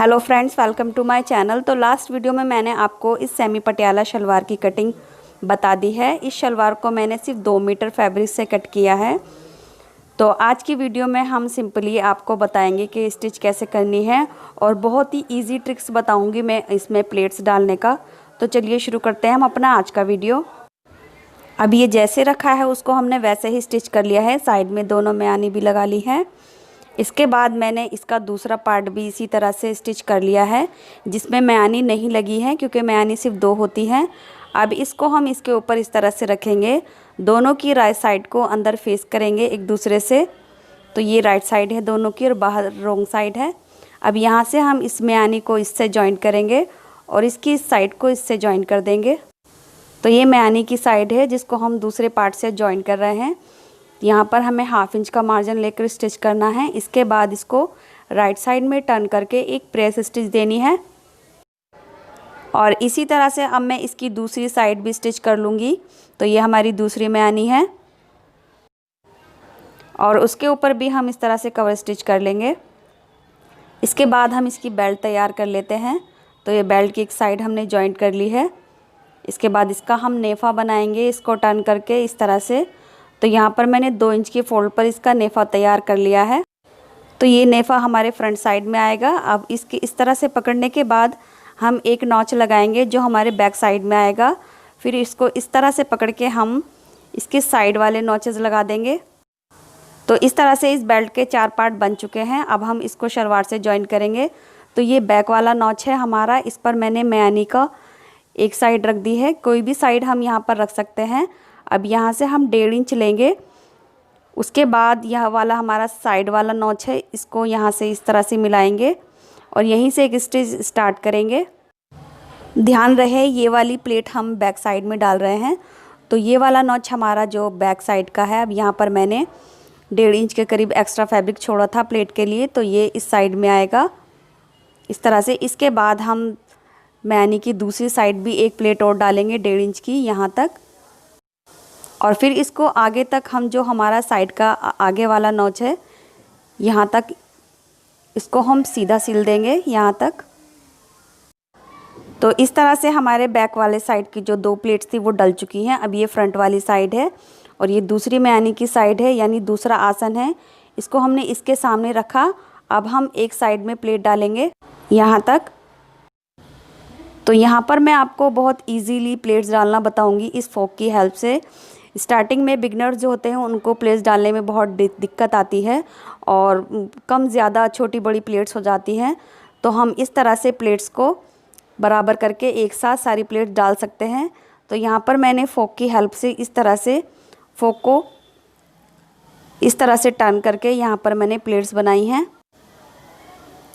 Hello friends, welcome to my channel. तो last video में मैंने आपको इस सेमी पटियाला शलवार की कटिंग बता दी है। इस शलवार को मैंने सिर्फ 2 मीटर फैब्रिक से कट किया है। तो आज की वीडियो में हम सिंपली आपको बताएंगे कि स्टिच कैसे करनी है और बहुत ही इजी ट्रिक्स बताऊंगी मैं इसमें प्लेट्स डालने का। तो चलिए शुरू करते हैं हम अपना आज का वीडियो। अब ये जैसे रखा है उसको हमने वैसे ही स्टिच कर लिया है। साइड में दोनों में आनी भी लगा ली है। इसके बाद मैंने इसका दूसरा पार्ट भी इसी तरह से स्टिच कर लिया है, जिसमें मयानी नहीं लगी है क्योंकि मयानी सिर्फ 2 होती हैं। अब इसको हम इसके ऊपर इस तरह से रखेंगे, दोनों की राइट साइड को अंदर फेस करेंगे एक दूसरे से। तो ये राइट साइड है दोनों की और बाहर रॉन्ग साइड है। अब यहाँ से हम इस मयानी को इससे जॉइंट करेंगे और इसकी इस साइड को इससे जॉइंट कर देंगे। तो ये मयानी की साइड है जिसको हम दूसरे पार्ट से जॉइंट कर रहे हैं। यहाँ पर हमें 1/2 इंच का मार्जिन लेकर स्टिच करना है। इसके बाद इसको राइट साइड में टर्न करके एक प्रेस स्टिच देनी है और इसी तरह से अब मैं इसकी दूसरी साइड भी स्टिच कर लूँगी। तो ये हमारी दूसरी मयानी है और उसके ऊपर भी हम इस तरह से कवर स्टिच कर लेंगे। इसके बाद हम इसकी बेल्ट तैयार कर लेते हैं। तो ये बेल्ट की एक साइड हमने जॉइंट कर ली है। इसके बाद इसका हम नेफ़ा बनाएंगे, इसको टर्न करके इस तरह से। तो यहाँ पर मैंने 2 इंच की फोल्ड पर इसका नेफ़ा तैयार कर लिया है। तो ये नेफ़ा हमारे फ्रंट साइड में आएगा। अब इसके इस तरह से पकड़ने के बाद हम एक नॉच लगाएंगे जो हमारे बैक साइड में आएगा। फिर इसको इस तरह से पकड़ के हम इसके साइड वाले नॉचेस लगा देंगे। तो इस तरह से इस बेल्ट के 4 पार्ट बन चुके हैं। अब हम इसको शलवार से जॉइन करेंगे। तो ये बैक वाला नॉच है हमारा, इस पर मैंने मयानी का एक साइड रख दी है। कोई भी साइड हम यहाँ पर रख सकते हैं। अब यहाँ से हम 1.5 इंच लेंगे। उसके बाद यह वाला हमारा साइड वाला नॉच है, इसको यहाँ से इस तरह से मिलाएंगे और यहीं से एक स्टिच स्टार्ट करेंगे। ध्यान रहे ये वाली प्लेट हम बैक साइड में डाल रहे हैं। तो ये वाला नॉच हमारा जो बैक साइड का है। अब यहाँ पर मैंने 1.5 इंच के करीब एक्स्ट्रा फैब्रिक छोड़ा था प्लेट के लिए, तो ये इस साइड में आएगा इस तरह से। इसके बाद हम मयानी की दूसरी साइड भी एक प्लेट और डालेंगे 1.5 इंच की यहाँ तक। और फिर इसको आगे तक हम जो हमारा साइड का आगे वाला नॉच है यहाँ तक, इसको हम सीधा सिल देंगे यहाँ तक। तो इस तरह से हमारे बैक वाले साइड की जो 2 प्लेट्स थी वो डल चुकी हैं। अब ये फ्रंट वाली साइड है और ये दूसरी मयानी की साइड है, यानी दूसरा आसन है। इसको हमने इसके सामने रखा। अब हम एक साइड में प्लेट डालेंगे यहाँ तक। तो यहाँ पर मैं आपको बहुत इजीली प्लेट्स डालना बताऊँगी इस फोक की हेल्प से। स्टार्टिंग में बिगनर्स जो होते हैं उनको प्लेट्स डालने में बहुत दिक्कत आती है और कम ज़्यादा छोटी बड़ी प्लेट्स हो जाती हैं। तो हम इस तरह से प्लेट्स को बराबर करके एक साथ सारी प्लेट्स डाल सकते हैं। तो यहाँ पर मैंने फोक की हेल्प से इस तरह से फोक को इस तरह से टर्न करके यहाँ पर मैंने प्लेट्स बनाई हैं।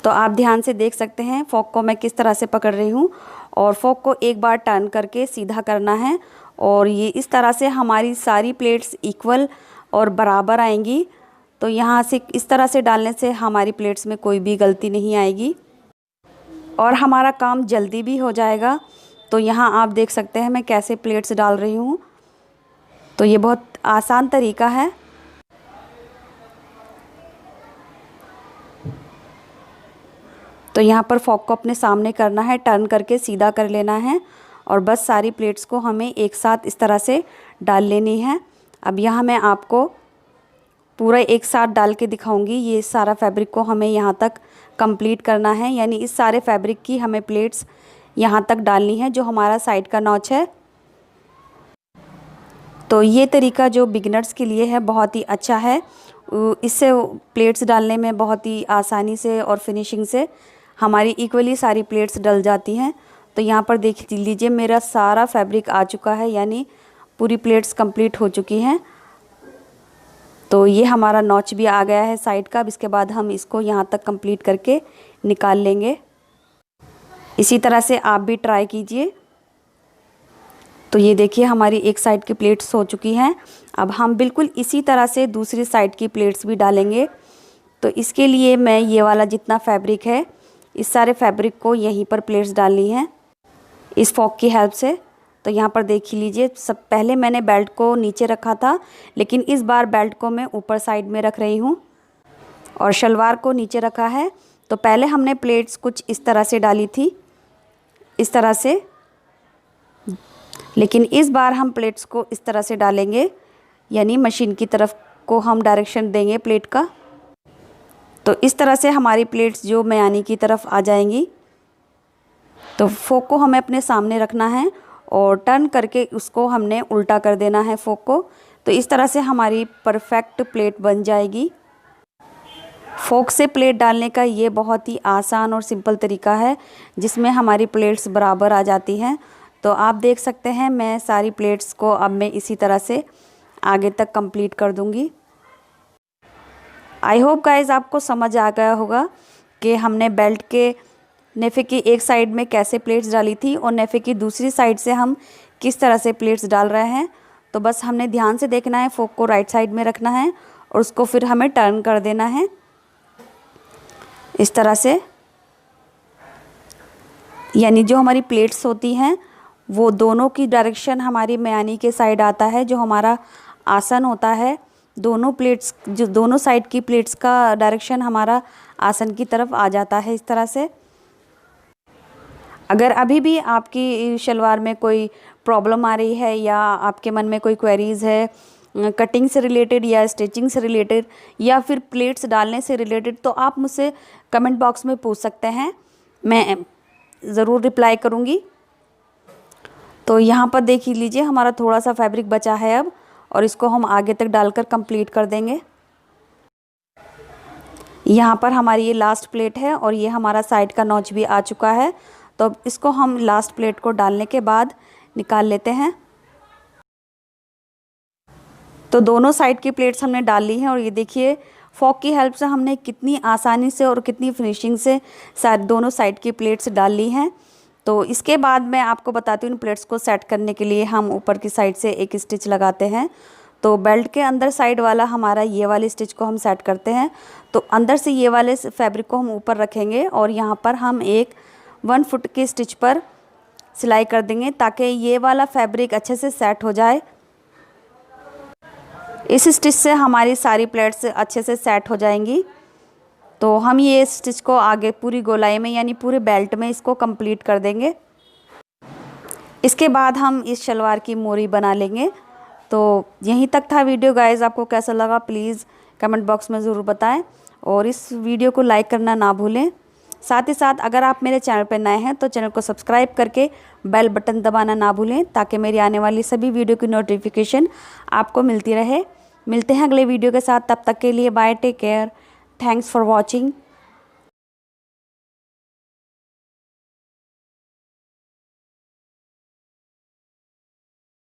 तो आप ध्यान से देख सकते हैं फोक को मैं किस तरह से पकड़ रही हूँ और फोक को एक बार टर्न करके सीधा करना है और ये इस तरह से हमारी सारी प्लेट्स इक्वल और बराबर आएंगी। तो यहाँ से इस तरह से डालने से हमारी प्लेट्स में कोई भी गलती नहीं आएगी और हमारा काम जल्दी भी हो जाएगा। तो यहाँ आप देख सकते हैं मैं कैसे प्लेट्स डाल रही हूँ। तो ये बहुत आसान तरीका है। तो यहाँ पर फोक को अपने सामने करना है, टर्न करके सीधा कर लेना है और बस सारी प्लेट्स को हमें एक साथ इस तरह से डाल लेनी है। अब यहाँ मैं आपको पूरा एक साथ डाल के दिखाऊंगी। ये सारा फैब्रिक को हमें यहाँ तक कंप्लीट करना है, यानी इस सारे फैब्रिक की हमें प्लेट्स यहाँ तक डालनी है जो हमारा साइड का नॉच है। तो ये तरीका जो बिगिनर्स के लिए है बहुत ही अच्छा है। इससे प्लेट्स डालने में बहुत ही आसानी से और फिनिशिंग से हमारी इक्वली सारी प्लेट्स डल जाती हैं। तो यहाँ पर देख लीजिए मेरा सारा फैब्रिक आ चुका है, यानी पूरी प्लेट्स कंप्लीट हो चुकी हैं। तो ये हमारा नॉच भी आ गया है साइड का। अब इसके बाद हम इसको यहाँ तक कंप्लीट करके निकाल लेंगे। इसी तरह से आप भी ट्राई कीजिए। तो ये देखिए हमारी एक साइड की प्लेट्स हो चुकी हैं। अब हम बिल्कुल इसी तरह से दूसरी साइड की प्लेट्स भी डालेंगे। तो इसके लिए मैं ये वाला जितना फैब्रिक है इस सारे फैब्रिक को यहीं पर प्लेट्स डालनी है इस फोक की हेल्प से। तो यहाँ पर देख लीजिए, सब पहले मैंने बेल्ट को नीचे रखा था, लेकिन इस बार बेल्ट को मैं ऊपर साइड में रख रही हूँ और शलवार को नीचे रखा है। तो पहले हमने प्लेट्स कुछ इस तरह से डाली थी, इस तरह से, लेकिन इस बार हम प्लेट्स को इस तरह से डालेंगे, यानी मशीन की तरफ को हम डायरेक्शन देंगे प्लेट का। तो इस तरह से हमारी प्लेट्स जो मेयानी की तरफ आ जाएंगी। तो फोक को हमें अपने सामने रखना है और टर्न करके उसको हमने उल्टा कर देना है फोक को। तो इस तरह से हमारी परफेक्ट प्लेट बन जाएगी। फोक से प्लेट डालने का ये बहुत ही आसान और सिंपल तरीका है जिसमें हमारी प्लेट्स बराबर आ जाती हैं। तो आप देख सकते हैं मैं सारी प्लेट्स को अब मैं इसी तरह से आगे तक कंप्लीट कर दूंगी। आई होप गाइस आपको समझ आ गया होगा कि हमने बेल्ट के नेफे की एक साइड में कैसे प्लेट्स डाली थी और नेफे की दूसरी साइड से हम किस तरह से प्लेट्स डाल रहे हैं। तो बस हमने ध्यान से देखना है, फोक को राइट साइड में रखना है और उसको फिर हमें टर्न कर देना है इस तरह से। यानी जो हमारी प्लेट्स होती हैं वो दोनों की डायरेक्शन हमारी मेयानी के साइड आता है। जो हमारा आसन होता है, दोनों प्लेट्स, जो दोनों साइड की प्लेट्स का डायरेक्शन हमारा आसन की तरफ आ जाता है इस तरह से। अगर अभी भी आपकी शलवार में कोई प्रॉब्लम आ रही है या आपके मन में कोई क्वेरीज़ है कटिंग से रिलेटेड या स्टिचिंग से रिलेटेड या फिर प्लेट्स डालने से रिलेटेड, तो आप मुझसे कमेंट बॉक्स में पूछ सकते हैं, मैं ज़रूर रिप्लाई करूँगी। तो यहाँ पर देख लीजिए हमारा थोड़ा सा फैब्रिक बचा है अब, और इसको हम आगे तक डालकर कंप्लीट कर देंगे। यहाँ पर हमारी ये लास्ट प्लेट है और ये हमारा साइड का नॉच भी आ चुका है। तो अब इसको हम लास्ट प्लेट को डालने के बाद निकाल लेते हैं। तो दोनों साइड की प्लेट्स हमने डाल ली हैं और ये देखिए फॉक की हेल्प से हमने कितनी आसानी से और कितनी फिनिशिंग से दोनों साइड की प्लेट्स डाल ली हैं। तो इसके बाद मैं आपको बताती हूँ इन प्लेट्स को सेट करने के लिए हम ऊपर की साइड से एक स्टिच लगाते हैं। तो बेल्ट के अंदर साइड वाला हमारा ये वाली स्टिच को हम सेट करते हैं। तो अंदर से ये वाले फैब्रिक को हम ऊपर रखेंगे और यहाँ पर हम एक 1 फुट की स्टिच पर सिलाई कर देंगे ताकि ये वाला फैब्रिक अच्छे से सेट हो जाए। इस स्टिच से हमारी सारी प्लेट्स अच्छे से सेट हो जाएंगी। तो हम ये स्टिच को आगे पूरी गोलाई में यानी पूरे बेल्ट में इसको कंप्लीट कर देंगे। इसके बाद हम इस शलवार की मोरी बना लेंगे। तो यहीं तक था वीडियो गाइस, आपको कैसा लगा प्लीज़ कमेंट बॉक्स में ज़रूर बताएं और इस वीडियो को लाइक करना ना भूलें। साथ ही साथ अगर आप मेरे चैनल पर नए हैं तो चैनल को सब्सक्राइब करके बेल बटन दबाना ना भूलें ताकि मेरी आने वाली सभी वीडियो की नोटिफिकेशन आपको मिलती रहे। मिलते हैं अगले वीडियो के साथ, तब तक के लिए bye, take care, thanks for watching.